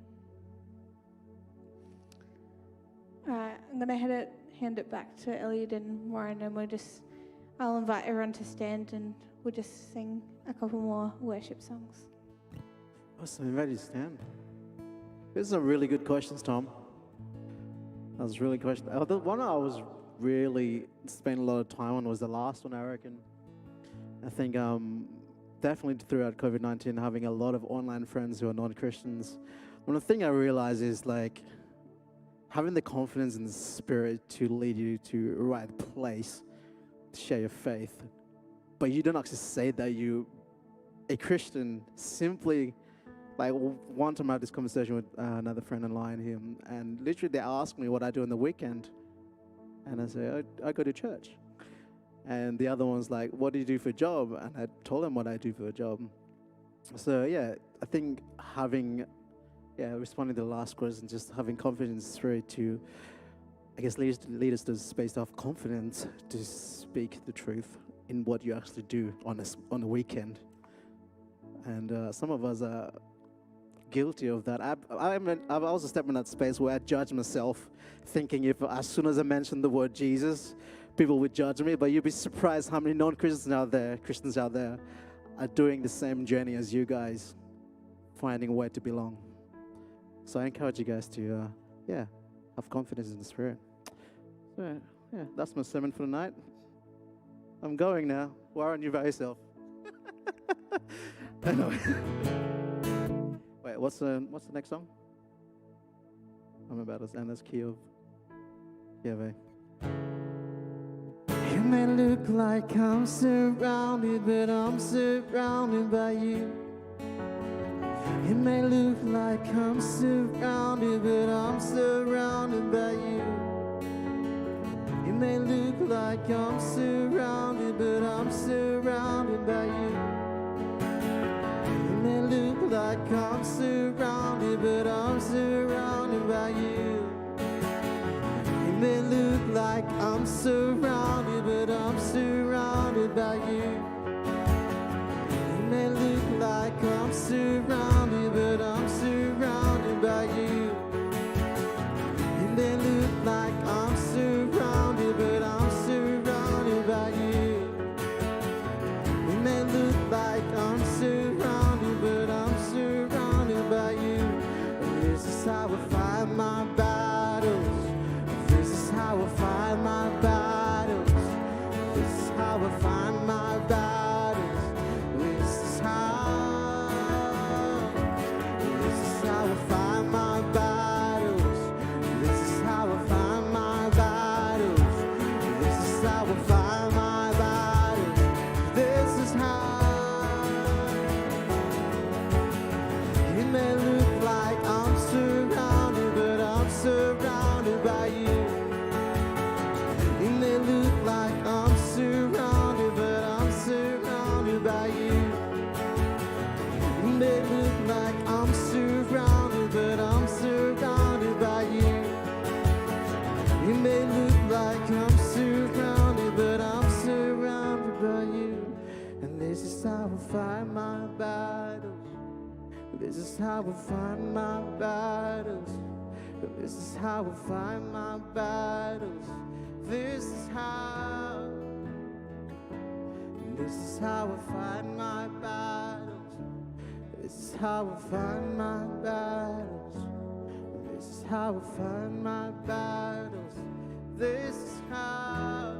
All right, I'm going to hand it back to Elliot and Warren, and I'll invite everyone to stand, and we'll just sing a couple more worship songs. Awesome, invite you to stand. These are some really good questions, Tom. That was really question. The one I was really spent a lot of time on was the last one, I reckon. I think definitely throughout COVID-19, having a lot of online friends who are non-Christians. One thing I realized is having the confidence in the Spirit to lead you to the right place to share your faith. But you don't actually say that you a Christian. Simply, one time I had this conversation with another friend online here, and literally they asked me what I do on the weekend. And I say, I go to church. And the other one's like, what do you do for a job? And I told them what I do for a job. So yeah, I think responding to the last question, just having confidence through to, I guess, lead us to a space of confidence to speak the truth in what you actually do on the weekend. And some of us are guilty of that. I've also stepped in that space where I judge myself, thinking if as soon as I mention the word Jesus, people would judge me. But you'd be surprised how many non-Christians out there are doing the same journey as you guys, finding a way to belong. So I encourage you guys to, have confidence in the Spirit. So, that's my sermon for the night. I'm going now. Why aren't you by yourself? Anyway. Wait, what's the next song? I'm about to end this key of Yahweh. It may look like I'm surrounded, but I'm surrounded by you. It may look like I'm surrounded, but I'm surrounded by you. It may look like I'm surrounded, but I'm surrounded by you. It may look like I'm surrounded, but I'm surrounded by you. It may look like I'm surrounded, but I'm surrounded by you. It may look like I'm surrounded, but I'm surrounded by you. It may look like I'm surrounded, but I'm surrounded by you. It may look like I'm surrounded, but I'm surrounded by you. And this is how I fight my battles. This is how I fight my battles. This is how I fight my battles. This is how I fight my battles. This is how I fight my battles. This is how I fight my battles. This is how. It may look like I'm surrounded, but I'm surrounded by you. It may look like I'm surrounded, but I'm surrounded by you. It may look like I'm surrounded, but I'm surrounded by you. It may look like I'm surrounded, but I'm surrounded by you. And this is how I fight my battles. This is how I fight my battles. This is how I fight my battles. This is how. This is how I fight my battles. This is how I fight my battles. This is how I fight my battles. This is how.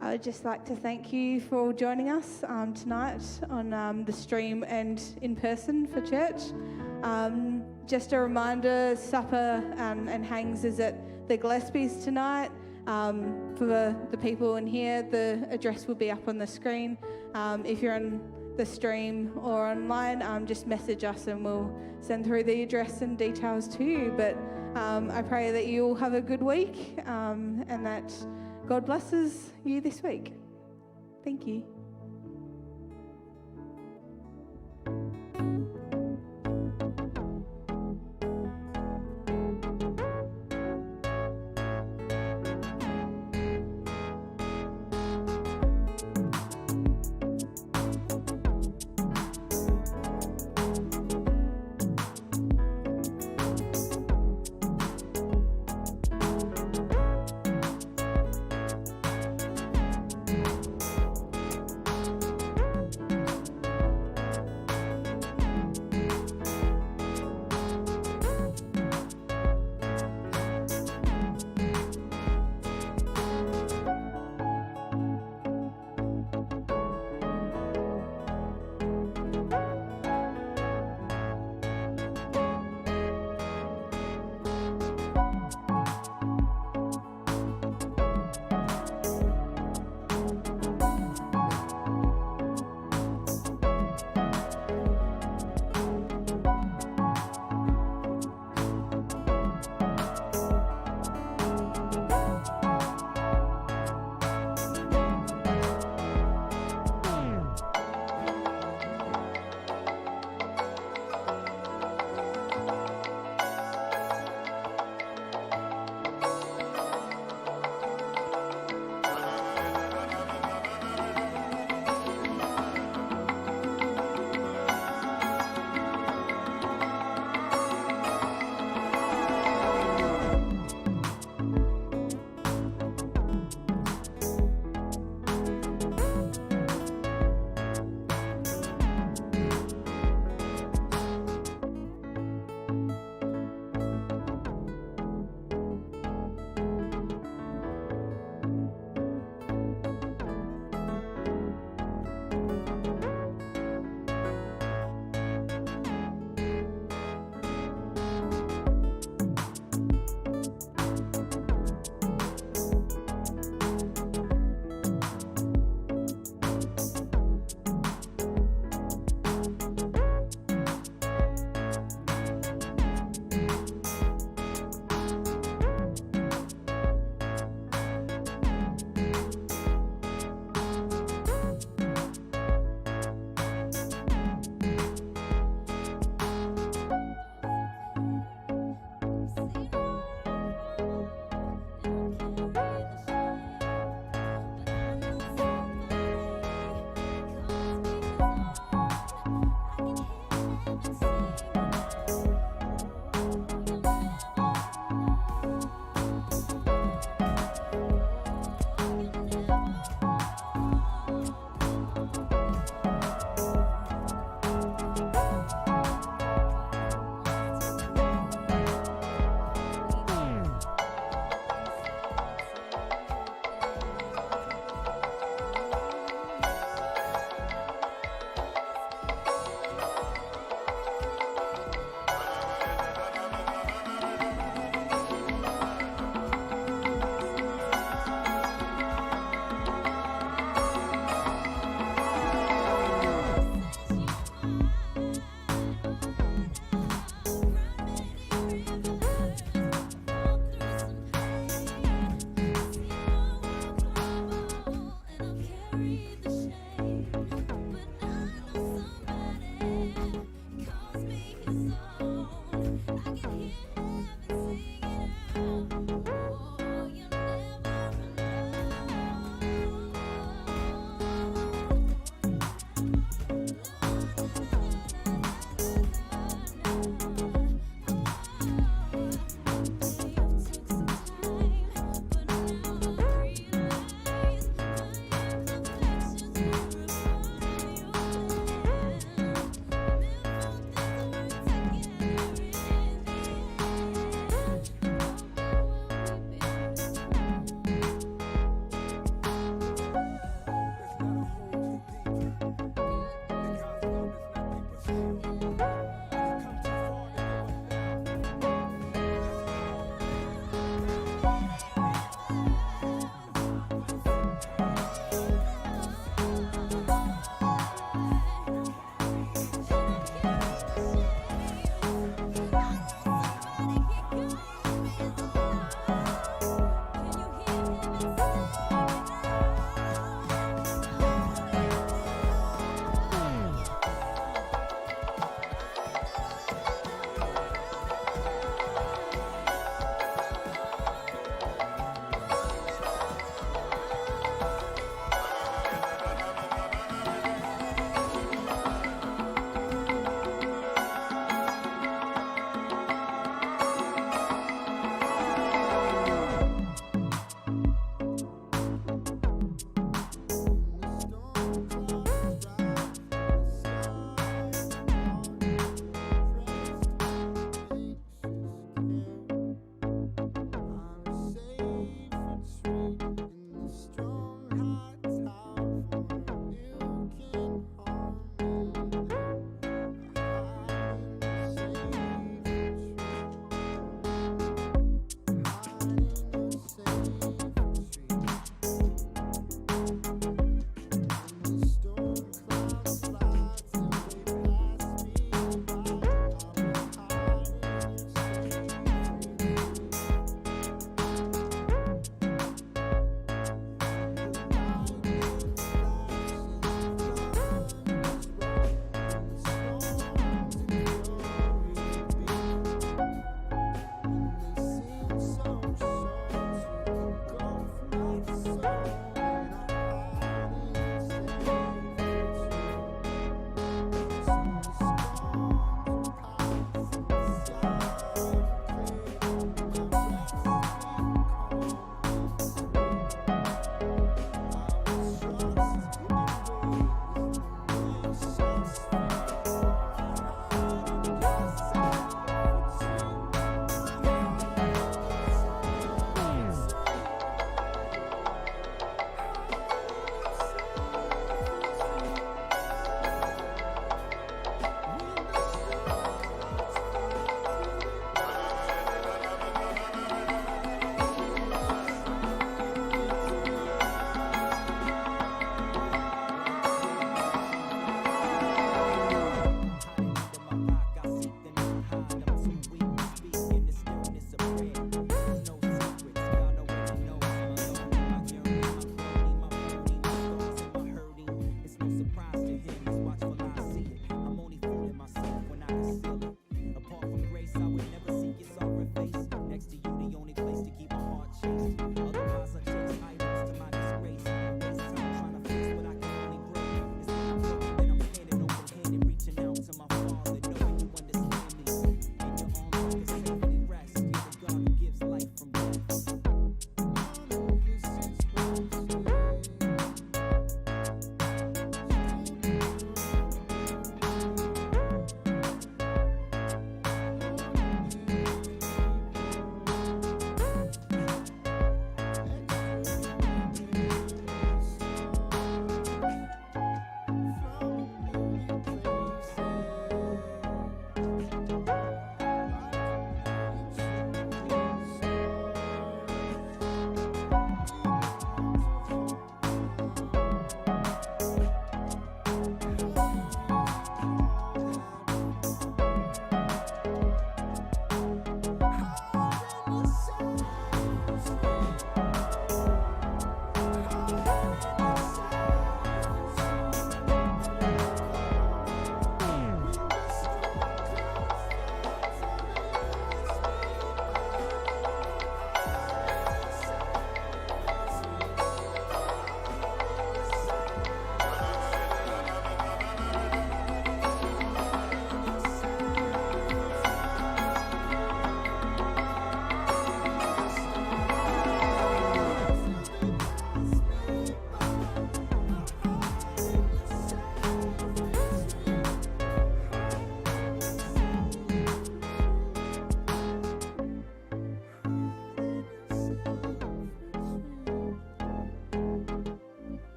I would just like to thank you for all joining us tonight on the stream and in person for church. Just a reminder, supper and hangs is at the Gillespies tonight. For the people in here, the address will be up on the screen. If you're on the stream or online, just message us and we'll send through the address and details to you. But I pray that you all have a good week and that God blesses you this week. Thank you.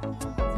Bye.